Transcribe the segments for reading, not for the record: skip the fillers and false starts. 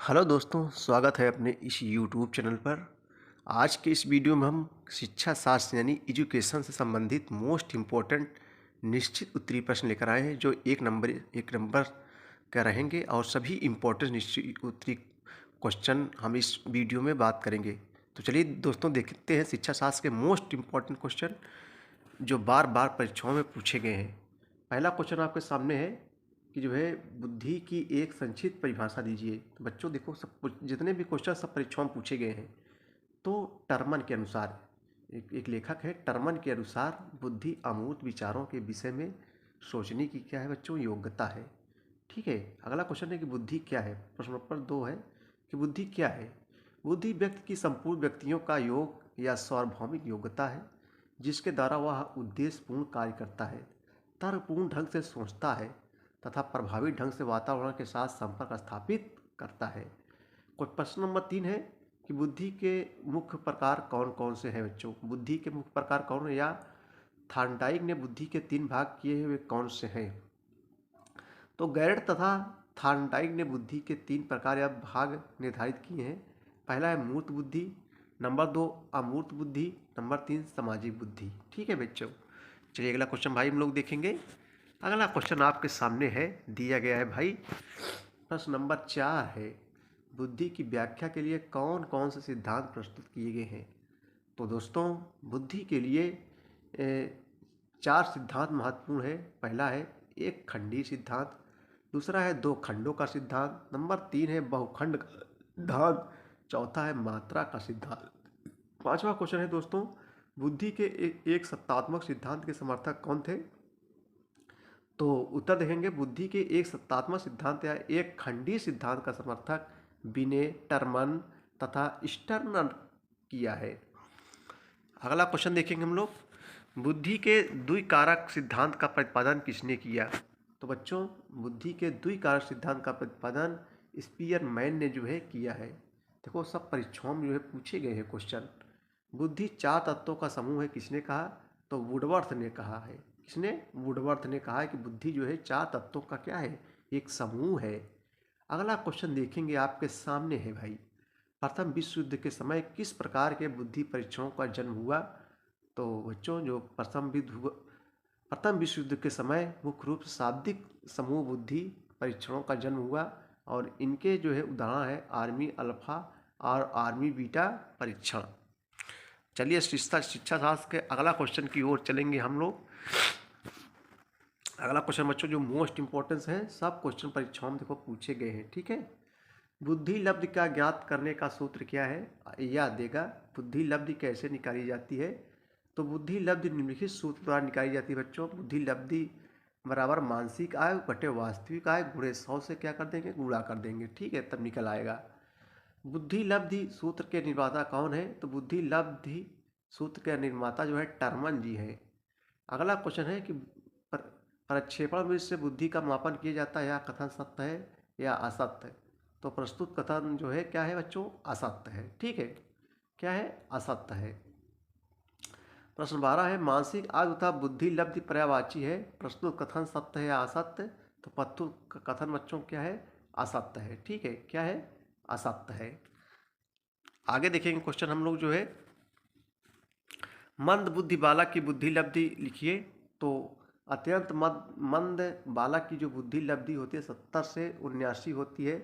Hello दोस्तों, स्वागत है अपने इस यूट्यूब चैनल पर। आज के इस वीडियो में हम शिक्षा शास्त्र यानी एजुकेशन से संबंधित मोस्ट इम्पोर्टेंट निश्चित उत्तरीय प्रश्न लेकर आए हैं, जो एक नंबर का रहेंगे और सभी इम्पोर्टेंट निश्चित उत्तरीय क्वेश्चन हम इस वीडियो में बात करेंगे। तो चलिए दोस्तों, देखते हैं शिक्षा शास्त्र के मोस्ट इम्पोर्टेंट क्वेश्चन जो बार बार परीक्षाओं में पूछे गए हैं। पहला क्वेश्चन आपके सामने है कि जो है बुद्धि की एक संक्षिप्त परिभाषा दीजिए। तो बच्चों देखो, सब कुछ जितने भी क्वेश्चन सब परीक्षाओं में पूछे गए हैं, तो टर्मन के अनुसार एक लेखक है, टर्मन के अनुसार बुद्धि अमूर्त विचारों के विषय में सोचने की क्या है बच्चों, योग्यता है। ठीक है। अगला क्वेश्चन है कि बुद्धि क्या है। प्रश्न नंबर 2 है कि बुद्धि क्या है। बुद्धि व्यक्ति की संपूर्ण व्यक्तियों का योग या सार्वभौमिक योग्यता है, जिसके द्वारा वह उद्देश्यपूर्ण कार्य करता है, तर्कपूर्ण ढंग से सोचता है तथा प्रभावी ढंग से वातावरण के साथ संपर्क स्थापित करता है। प्रश्न नंबर 3 है कि बुद्धि के मुख्य प्रकार कौन कौन से हैं बच्चों। बुद्धि के मुख्य प्रकार कौन है, या थार्नडाइक ने बुद्धि के 3 भाग किए हुए कौन से हैं। तो गैरट तथा थार्नडाइक ने बुद्धि के 3 प्रकार या भाग निर्धारित किए हैं। पहला है मूर्त बुद्धि, नंबर 2 अमूर्त बुद्धि, नंबर 3 सामाजिक बुद्धि। ठीक है बच्चों, चलिए अगला क्वेश्चन भाई हम लोग देखेंगे। अगला क्वेश्चन आपके सामने है, दिया गया है भाई। प्रश्न नंबर 4 है, बुद्धि की व्याख्या के लिए कौन कौन से सिद्धांत प्रस्तुत किए गए हैं। तो दोस्तों, बुद्धि के लिए 4 सिद्धांत महत्वपूर्ण है। पहला है एक खंडी सिद्धांत, दूसरा है 2 खंडों का सिद्धांत, नंबर 3 है बहुखंड का सिद्धांत, चौथा है मात्रा का सिद्धांत। पांचवा क्वेश्चन है दोस्तों, बुद्धि के एक सत्तात्मक सिद्धांत के समर्थक कौन थे। तो उत्तर देखेंगे, बुद्धि के एक सत्तात्मक सिद्धांत या एक खंडीय सिद्धांत का समर्थक बिने, टर्मन तथा स्टर्नर किया है। अगला क्वेश्चन देखेंगे हम लोग, बुद्धि के द्विकारक सिद्धांत का प्रतिपादन किसने किया। तो बच्चों, बुद्धि के द्विकारक सिद्धांत का प्रतिपादन स्पीयरमैन ने जो है किया है। देखो, सब परीक्षाओं में जो है पूछे गए हैं क्वेश्चन। बुद्धि 4 तत्वों का समूह है, किसने कहा। तो वुडवर्थ ने कहा है। किसने, वुडवर्थ ने कहा है कि बुद्धि जो है 4 तत्वों का क्या है, एक समूह है। अगला क्वेश्चन देखेंगे, आपके सामने है भाई, प्रथम विश्व युद्ध के समय किस प्रकार के बुद्धि परीक्षणों का जन्म हुआ। तो बच्चों, जो प्रथम विश्व युद्ध के समय मुख्य रूप से शाब्दिक समूह बुद्धि परीक्षणों का जन्म हुआ, और इनके जो है उदाहरण है आर्मी अल्फा और आर्मी बीटा परीक्षण। चलिए शिक्षा शास्त्र के अगला क्वेश्चन की ओर चलेंगे हम लोग। अगला क्वेश्चन बच्चों जो मोस्ट इंपॉर्टेंस है, सब क्वेश्चन परीक्षाओं में देखो पूछे गए हैं। ठीक है। बुद्धि लब्धि का ज्ञात करने का सूत्र क्या है, यह देगा। बुद्धि लब्धि कैसे निकाली जाती है। तो बुद्धि लब्धि निम्नलिखित सूत्र द्वारा निकाली जाती है बच्चों। बुद्धि लब्धि बराबर मानसिक आय बटे वास्तविक आय गुणे 100 से क्या कर देंगे, गुणा कर देंगे। ठीक है, तब निकल आएगा। बुद्धि लब्धि सूत्र के निर्माता कौन है। तो बुद्धि लब्धि सूत्र के निर्माता जो है टर्मन जी है। अगला क्वेश्चन है कि प्रक्षेपण विधि से बुद्धि का मापन किया जाता है, यह कथन सत्य है या असत्य है। तो प्रस्तुत कथन जो है क्या है बच्चों, असत्य है। ठीक है, क्या है, असत्य है। प्रश्न 12 है, मानसिक आय तथा बुद्धि लब्धि पर्यायवाची है, प्रस्तुत कथन सत्य है या असत्य। तो प्रस्तुत कथन बच्चों क्या है, असत्य है। ठीक है, क्या है, असत्य है। आगे देखेंगे क्वेश्चन हम लोग जो है, मंद बुद्धि बालक की बुद्धि लब्धि लिखिए। तो अत्यंत मंद बालक की जो बुद्धि लब्धि होती है 70 से 79 होती है,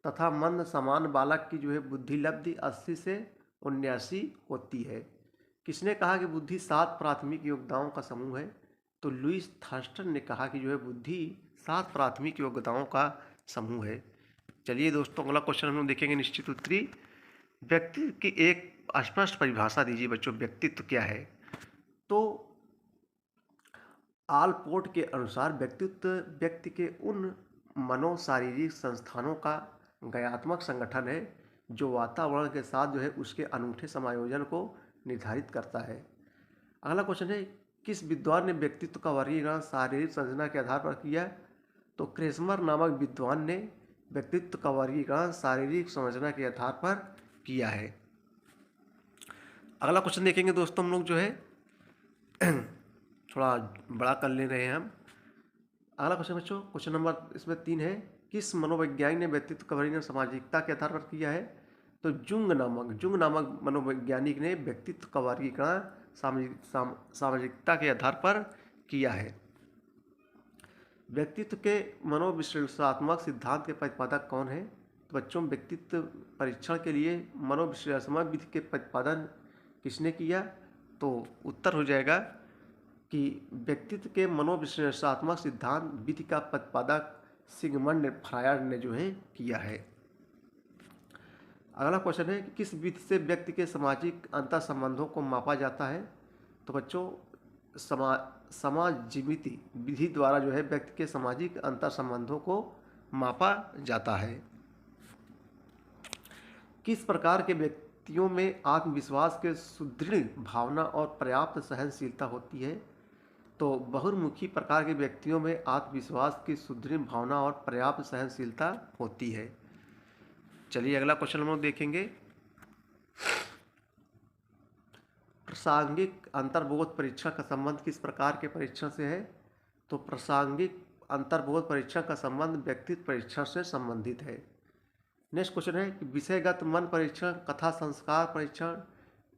तथा मंद समान बालक की जो है बुद्धि लब्धि 80 से 79 होती है। किसने कहा कि बुद्धि 7 प्राथमिक योग्यताओं का समूह है। तो लुईस थर्स्टन ने कहा कि जो है बुद्धि 7 प्राथमिक योग्यताओं का समूह है। चलिए दोस्तों, अगला क्वेश्चन हम लोग देखेंगे, निश्चित उत्तरी व्यक्ति की एक स्पष्ट परिभाषा दीजिए बच्चों। व्यक्तित्व क्या है। तो आलपोर्ट के अनुसार व्यक्तित्व व्यक्ति के उन मनोशारीरिक संस्थानों का गयात्मक संगठन है जो वातावरण के साथ जो है उसके अनूठे समायोजन को निर्धारित करता है। अगला क्वेश्चन है, किस विद्वान ने व्यक्तित्व का वर्गीकरण शारीरिक संरचना के आधार पर किया। तो क्रेसमर नामक विद्वान ने व्यक्तित्व का वर्गीकरण शारीरिक संरचना के आधार पर किया है। अगला क्वेश्चन देखेंगे दोस्तों हम लोग जो है थोड़ा बड़ा कर ले रहे हैं हम। अगला क्वेश्चन बच्चों, क्वेश्चन नंबर इसमें 3 है किस मनोवैज्ञानिक ने व्यक्तित्व का वर्णन सामाजिकता के आधार पर किया है? तो जुंग नामक मनोवैज्ञानिक ने व्यक्तित्व का वर्गीकरण सामाजिकता के आधार पर किया है। व्यक्तित्व के मनोविश्लेषणात्मक सिद्धांत के प्रतिपादक कौन है? तो बच्चों, व्यक्तित्व परीक्षण के लिए मनोविश्लेषणात्मक विधि के प्रतिपादन किसने किया? तो उत्तर हो जाएगा कि व्यक्तित्व के मनोविश्लेषणात्मक सिद्धांत विधि का प्रतिपादक सिगमंड फ्रायड ने जो है किया है। अगला क्वेश्चन है कि किस विधि से व्यक्ति के सामाजिक अंतर संबंधों को मापा जाता है? तो बच्चों, समाजीमिति विधि द्वारा जो है व्यक्ति के सामाजिक अंतर संबंधों को मापा जाता है। किस प्रकार के व्यक्तियों में आत्मविश्वास के सुदृढ़ भावना और पर्याप्त सहनशीलता होती है? तो बहुमुखी प्रकार के व्यक्तियों में आत्मविश्वास की सुदृढ़ भावना और पर्याप्त सहनशीलता होती है। चलिए अगला क्वेश्चन हम लोग देखेंगे। प्रासंगिक अंतर्बोध परीक्षण का संबंध किस प्रकार के परीक्षण से है? तो प्रासंगिक अंतर्बोध परीक्षण का संबंध व्यक्तित्व परीक्षण से संबंधित है। नेक्स्ट क्वेश्चन है कि विषयगत मन परीक्षण, कथा संस्कार परीक्षण,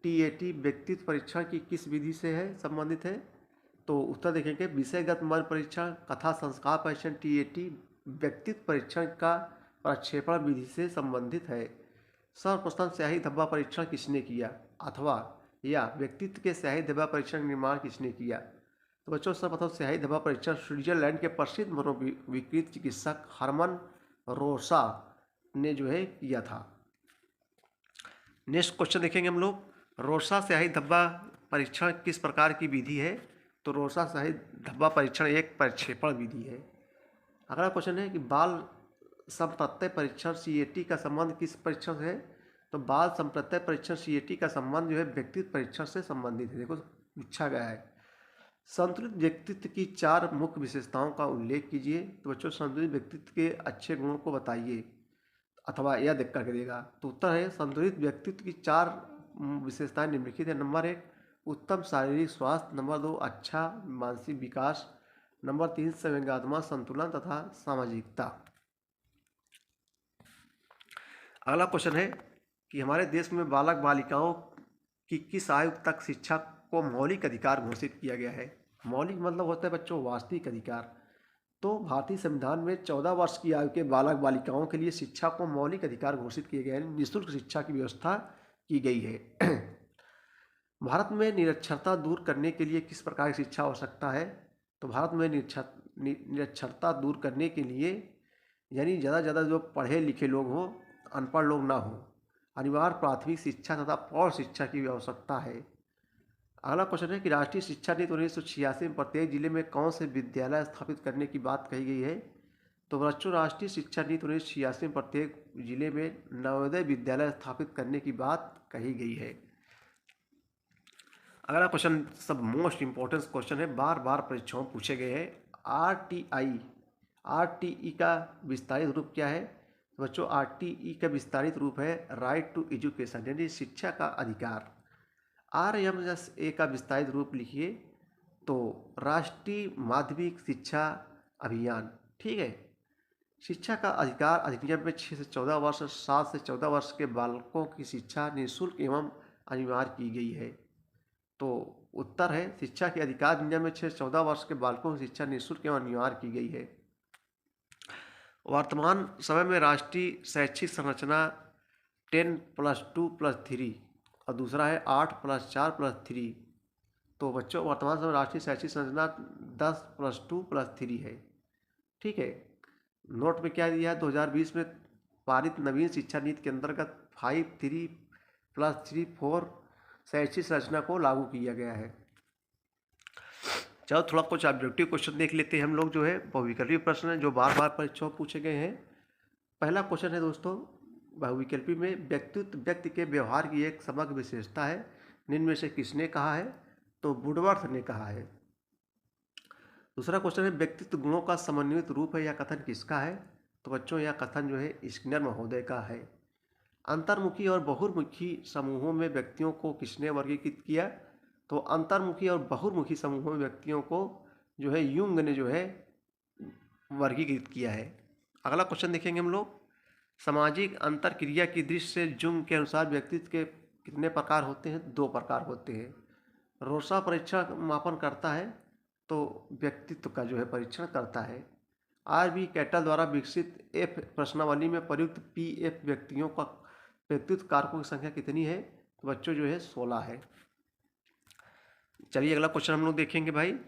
टीएटी व्यक्तित्व परीक्षण की किस विधि से है संबंधित है? तो उत्तर देखेंगे, विषयगत मन परीक्षण, कथा संस्कार परीक्षण, टीएटी व्यक्तित्व परीक्षण का प्रक्षेपण विधि से संबंधित है। सर्वप्रथम स्याही धब्बा परीक्षण किसने किया? अथवा या व्यक्तित्व के स्याही धब्बा परीक्षण का निर्माण किसने किया? तो बच्चों, सर्वप्रथम स्याही धब्बा परीक्षण स्विट्जरलैंड के प्रसिद्ध मनोविकृत चिकित्सक हर्मन रोसा ने जो है किया था। नेक्स्ट क्वेश्चन देखेंगे हम लोग, रोसा स्याही धब्बा परीक्षण किस प्रकार की विधि है? तो रोसा स्याही धब्बा परीक्षण एक प्रक्षेपण विधि है। अगला क्वेश्चन है कि बाल संप्रत्यय परीक्षण सीएटी का संबंध किस परीक्षण से है? तो बाल संप्रत्यय परीक्षण सीएटी का संबंध जो है व्यक्तित्व परीक्षण से संबंधित है। देखो पूछा गया है, संतुलित व्यक्तित्व की 4 मुख्य विशेषताओं का उल्लेख कीजिए। तो बच्चों, संतुलित व्यक्तित्व के अच्छे गुणों को बताइए, अथवा यह देख करके देगा। तो उत्तर है, संतुलित व्यक्तित्व की 4 विशेषताएं निम्नलिखित है। नंबर 1, उत्तम शारीरिक स्वास्थ्य। नंबर 2, अच्छा मानसिक विकास। नंबर 3, संवेगात्मक संतुलन तथा सामाजिकता। अगला क्वेश्चन है कि हमारे देश में बालक बालिकाओं की किस आयु तक शिक्षा को मौलिक अधिकार घोषित किया गया है? मौलिक मतलब होता है बच्चों वास्तविक अधिकार। तो भारतीय संविधान में 14 वर्ष की आयु के बालक बालिकाओं के लिए शिक्षा को मौलिक अधिकार घोषित किए गए हैं। निःशुल्क शिक्षा की व्यवस्था की गई है। भारत में निरक्षरता दूर करने के लिए किस प्रकार की शिक्षा आवश्यकता है? तो भारत में निरक्षरता दूर करने के लिए, यानी ज़्यादा से ज़्यादा जो पढ़े लिखे लोग हों, अनपढ़ लोग ना हो, अनिवार्य प्राथमिक शिक्षा तथा प्रौढ़ शिक्षा की आवश्यकता है। अगला क्वेश्चन है कि राष्ट्रीय शिक्षा नीति 1986 में प्रत्येक जिले में कौन से विद्यालय स्थापित करने की बात कही गई है? तो बच्चों, राष्ट्रीय शिक्षा नीति 1986 में प्रत्येक जिले में नवोदय विद्यालय स्थापित करने की बात कही गई है। अगला क्वेश्चन सब मोस्ट इम्पोर्टेंट क्वेश्चन है, बार बार परीक्षाओं में पूछे गए हैं। आरटीई का विस्तारित रूप क्या है? तो बच्चों, आरटीई का विस्तारित रूप है राइट टू एजुकेशन, यानी शिक्षा का अधिकार। RMSA का विस्तारित रूप लिखिए तो राष्ट्रीय माध्यमिक शिक्षा अभियान। ठीक है। शिक्षा का अधिकार अधिनियम में 6 से 14 वर्ष, 7 से 14 वर्ष के बालकों की शिक्षा निःशुल्क एवं अनिवार्य की गई है। तो उत्तर है, शिक्षा के अधिकार अधिनियम में 6 से 14 वर्ष के बालकों की शिक्षा निःशुल्क एवं अनिवार्य की गई है। वर्तमान समय में राष्ट्रीय शैक्षिक संरचना 10+2+3 और दूसरा है 8+4+3। तो बच्चों, वर्तमान समय राष्ट्रीय शैक्षिक संरचना 10+2+3 है। ठीक है। नोट में क्या दिया है, 2020 में पारित नवीन शिक्षा नीति के अंतर्गत 5+3+3+4 शैक्षिक संरचना को लागू किया गया है। चलो थोड़ा कुछ ऑब्जेक्टिव क्वेश्चन देख लेते हैं हम लोग, जो है बहुविकल्पी प्रश्न है जो बार बार परीक्षाओं पूछे गए हैं। पहला क्वेश्चन है दोस्तों, बहुविकल्पी में व्यक्तित्व व्यक्ति के व्यवहार की एक समग्र विशेषता है, निम्न में से किसने कहा है? तो वुडवर्थ ने कहा है। दूसरा क्वेश्चन है, व्यक्तित्व गुणों का समन्वित रूप है, यह कथन किसका है? तो बच्चों, यह कथन जो है स्किनर महोदय का है। अंतर्मुखी और बहुमुखी समूहों में व्यक्तियों को किसने वर्गीकृत किया? तो अंतर्मुखी और बहुमुखी समूहों में व्यक्तियों को जो है यूंग ने जो है वर्गीकृत किया है। अगला क्वेश्चन देखेंगे हम लोग, सामाजिक अंतर क्रिया की दृष्टि से जुंग के अनुसार व्यक्तित्व के कितने प्रकार होते हैं? 2 प्रकार होते हैं। रोसा परीक्षण मापन करता है, तो व्यक्तित्व का जो है परीक्षण करता है। आर बी कैटल द्वारा विकसित एफ प्रश्नावली में प्रयुक्त पी एफ व्यक्तियों का व्यक्तित्व कारकों की संख्या कितनी है? तो बच्चों जो है 16 है। चलिए अगला क्वेश्चन हम लोग देखेंगे भाई,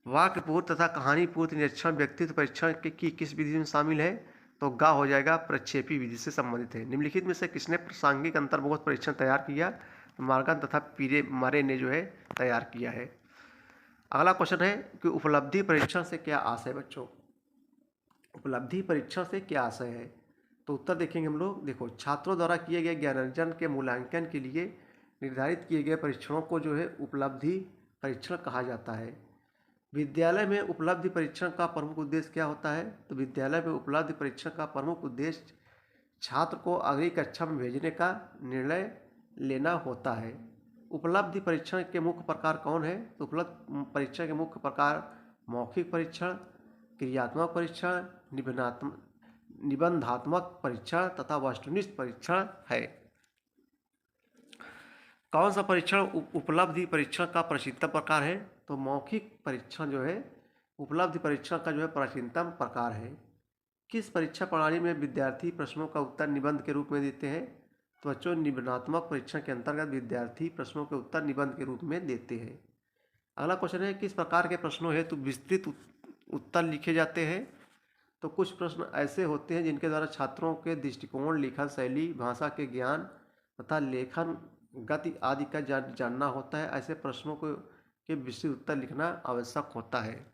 वाक्य पूर्व तथा कहानी पूर्व निरीक्षण व्यक्तित्व परीक्षण की किस विधि में शामिल है? तो गा हो जाएगा, प्रक्षेपी विधि से संबंधित है। निम्नलिखित में से किसने प्रासंगिक अंतर्मुख परीक्षण तैयार किया? तो मार्गन तथा पीरे मरे ने जो है तैयार किया है। अगला क्वेश्चन है कि उपलब्धि परीक्षण से क्या आशय है बच्चों? उपलब्धि परीक्षण से क्या आशय है? तो उत्तर देखेंगे हम लोग। देखो, छात्रों द्वारा किए गए ज्ञानार्जन के मूल्यांकन के लिए निर्धारित किए गए परीक्षणों को जो है उपलब्धि परीक्षण कहा जाता है। विद्यालय में उपलब्धि परीक्षण का प्रमुख उद्देश्य क्या होता है? तो विद्यालय में उपलब्धि परीक्षण का प्रमुख उद्देश्य छात्र को अगली कक्षा में भेजने का निर्णय लेना होता है। उपलब्धि परीक्षण के मुख्य प्रकार कौन है? तो उपलब्धि परीक्षण के मुख्य प्रकार मौखिक परीक्षण, क्रियात्मक परीक्षण, निबंधात्मक परीक्षण तथा वस्तुनिष्ठ परीक्षण है। कौन सा परीक्षण उपलब्धि परीक्षण का प्राचीनतम प्रकार है? तो मौखिक परीक्षण जो है उपलब्धि परीक्षण का जो है प्राचीनतम प्रकार है। किस परीक्षा प्रणाली में विद्यार्थी प्रश्नों का उत्तर निबंध के रूप में देते हैं? तो बच्चों, निबंधात्मक परीक्षण के अंतर्गत विद्यार्थी प्रश्नों के उत्तर निबंध के रूप में देते हैं। अगला क्वेश्चन है, किस प्रकार के प्रश्नों हेतु विस्तृत उत्तर लिखे जाते हैं? तो कुछ प्रश्न ऐसे होते हैं जिनके द्वारा छात्रों के दृष्टिकोण, लेखन शैली, भाषा के ज्ञान तथा लेखन गति आदि का जानना होता है। ऐसे प्रश्नों को के विस्तृत उत्तर लिखना आवश्यक होता है।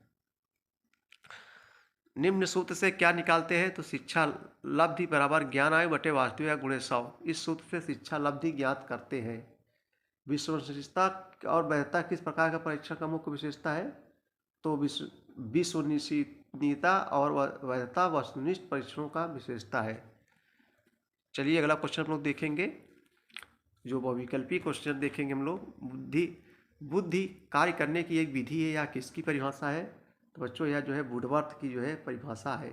निम्न सूत्र से क्या निकालते हैं? तो शिक्षा लब्धि बराबर ज्ञान आयु बटे वास्तविक आयु गुणे 100। इस सूत्र से शिक्षा लब्धि ज्ञात करते हैं। विश्वसनीयता और वैधता किस प्रकार का परीक्षण का मुख्य विशेषता है? तो विश्वसनीयता और वैधता वस्तुनिष्ठ परीक्षणों का विशेषता है। चलिए अगला क्वेश्चन हम लोग देखेंगे, जो बहुविकल्पी क्वेश्चन देखेंगे हम लोग। बुद्धि कार्य करने की एक विधि है या किसकी परिभाषा है? तो बच्चों, यह जो है वुडवर्थ की जो है परिभाषा है।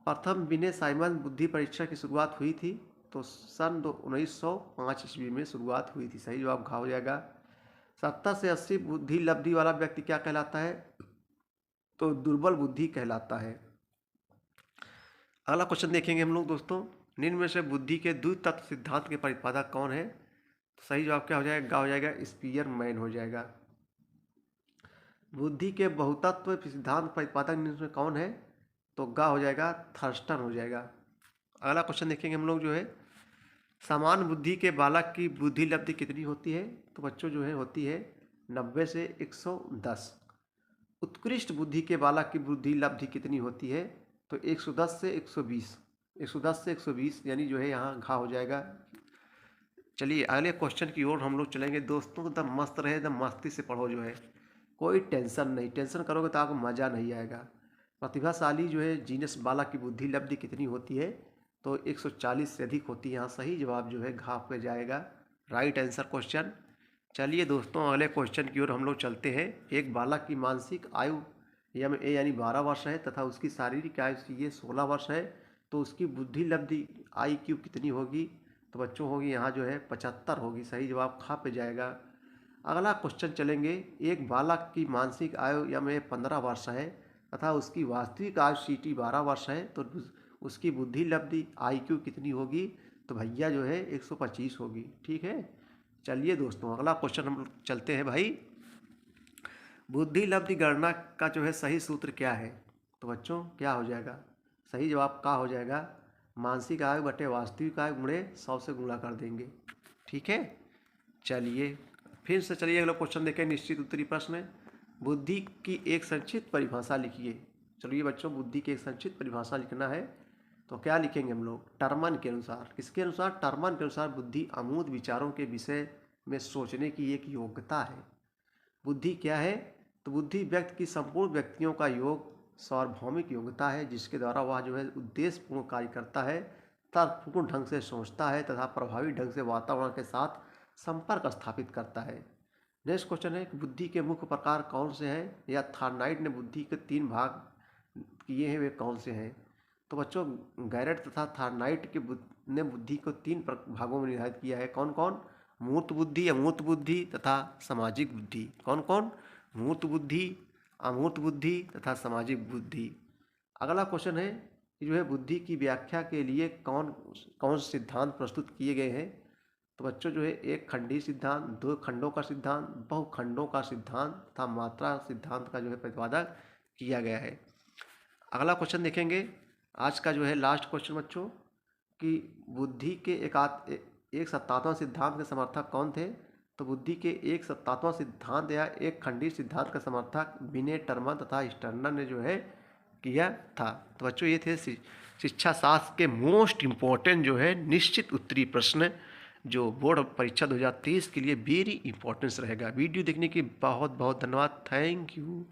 प्रथम बिने साइमन बुद्धि परीक्षण की शुरुआत हुई थी? तो सन 1905 ईस्वी में शुरुआत हुई थी। सही जवाब घा हो जाएगा। 70 से 80 बुद्धि लब्धि वाला व्यक्ति क्या कहलाता है? तो दुर्बल बुद्धि कहलाता है। अगला क्वेश्चन देखेंगे हम लोग दोस्तों, निम्न में से बुद्धि के द्वितत्व सिद्धांत के प्रतिपादक कौन है? तो सही जवाब क्या हो जाएगा? गा हो जाएगा, स्पीयरमैन हो जाएगा। बुद्धि के बहुतत्व सिद्धांत प्रतिपादक निम्न में कौन है? तो गा हो जाएगा, थर्स्टन हो जाएगा। अगला क्वेश्चन देखेंगे हम लोग, जो है समान बुद्धि के बालक की बुद्धि लब्धि कितनी होती है? तो बच्चों जो है होती है 90 से 110। उत्कृष्ट बुद्धि के बालक की बुद्धि लब्धि कितनी होती है? तो 110 से 120। 110 से 120 यानी जो है यहाँ घा हो जाएगा। चलिए अगले क्वेश्चन की ओर हम लोग चलेंगे दोस्तों। एकदम मस्त रहे, एकदम मस्ती से पढ़ो, जो है कोई टेंशन नहीं। टेंशन करोगे तो आपको मज़ा नहीं आएगा। प्रतिभाशाली जो है जीनस बालक की बुद्धि लब्धि कितनी होती है? तो 140 से अधिक होती है। यहाँ सही जवाब जो है घा पे जाएगा, राइट आंसर क्वेश्चन। चलिए दोस्तों अगले क्वेश्चन की ओर हम लोग चलते हैं। एक बालक की मानसिक आयु यानी 12 वर्ष है तथा उसकी शारीरिक आयु ये 16 वर्ष है, तो उसकी बुद्धि लब्धि IQ कितनी होगी? तो बच्चों होगी यहाँ जो है 75 होगी। सही जवाब खा पे जाएगा। अगला क्वेश्चन चलेंगे, एक बालक की मानसिक आयु में 15 वर्ष है तथा उसकी वास्तविक आयु CT 12 वर्ष है, तो उसकी बुद्धि लब्धि IQ कितनी होगी? तो भैया जो है 125 होगी। ठीक है। चलिए दोस्तों अगला क्वेश्चन हम चलते हैं भाई। बुद्धि लब्धि गणना का जो है सही सूत्र क्या है? तो बच्चों क्या हो जाएगा? सही जवाब का हो जाएगा, मानसिक आयु बटे वास्तविक आयु गुणे 100 से गुणा कर देंगे। ठीक है। चलिए फिर से चलिए अगला क्वेश्चन देखें। निश्चित उत्तरी प्रश्न, बुद्धि की एक संक्षिप्त परिभाषा लिखिए। चलिए बच्चों, बुद्धि की एक संक्षिप्त परिभाषा लिखना है, तो क्या लिखेंगे हम लोग? टर्मन के अनुसार। किसके अनुसार? टर्मन के अनुसार बुद्धि अमूर्त विचारों के विषय में सोचने की एक योग्यता है। बुद्धि क्या है? तो बुद्धि व्यक्ति की संपूर्ण व्यक्तियों का योग सार्वभौमिक योग्यता है, जिसके द्वारा वह जो है उद्देश्यपूर्ण कार्य करता है, तर्कपूर्ण ढंग से सोचता है तथा प्रभावी ढंग से वातावरण के साथ संपर्क स्थापित करता है। नेक्स्ट क्वेश्चन है कि बुद्धि के मुख्य प्रकार कौन से हैं, या थार्नाइट ने बुद्धि के 3 भाग किए हैं, वे कौन से हैं? तो बच्चों गैरेट तथा थार्नाइट ने बुद्धि को 3 भागों में निर्धारित किया है। कौन कौन? मूर्त बुद्धि, अमूर्त बुद्धि तथा सामाजिक बुद्धि। कौन कौन? मूर्त बुद्धि, अमूर्त बुद्धि तथा सामाजिक बुद्धि। अगला क्वेश्चन है कि जो है बुद्धि की व्याख्या के लिए कौन कौन सिद्धांत प्रस्तुत किए गए हैं। तो बच्चों जो है एक खंडी सिद्धांत, 2 खंडों का सिद्धांत, बहुखंडों का सिद्धांत तथा मात्रा सिद्धांत का जो है प्रतिपादन किया गया है। अगला क्वेश्चन देखेंगे आज का जो है लास्ट क्वेश्चन बच्चों कि बुद्धि के एक सत्तात्मक सिद्धांत के समर्थक कौन थे। तो बुद्धि के एक सत्तात्मक सिद्धांत या एक खंडी सिद्धांत का समर्थक विने, टर्मन तथा स्टर्नर ने जो है किया था। तो बच्चों ये थे शिक्षा शास्त्र के मोस्ट इम्पोर्टेंट जो है निश्चित उत्तरीय प्रश्न जो बोर्ड परीक्षा 2023 के लिए वेरी इंपॉर्टेंस रहेगा। वीडियो देखने के बहुत बहुत धन्यवाद। Thank you.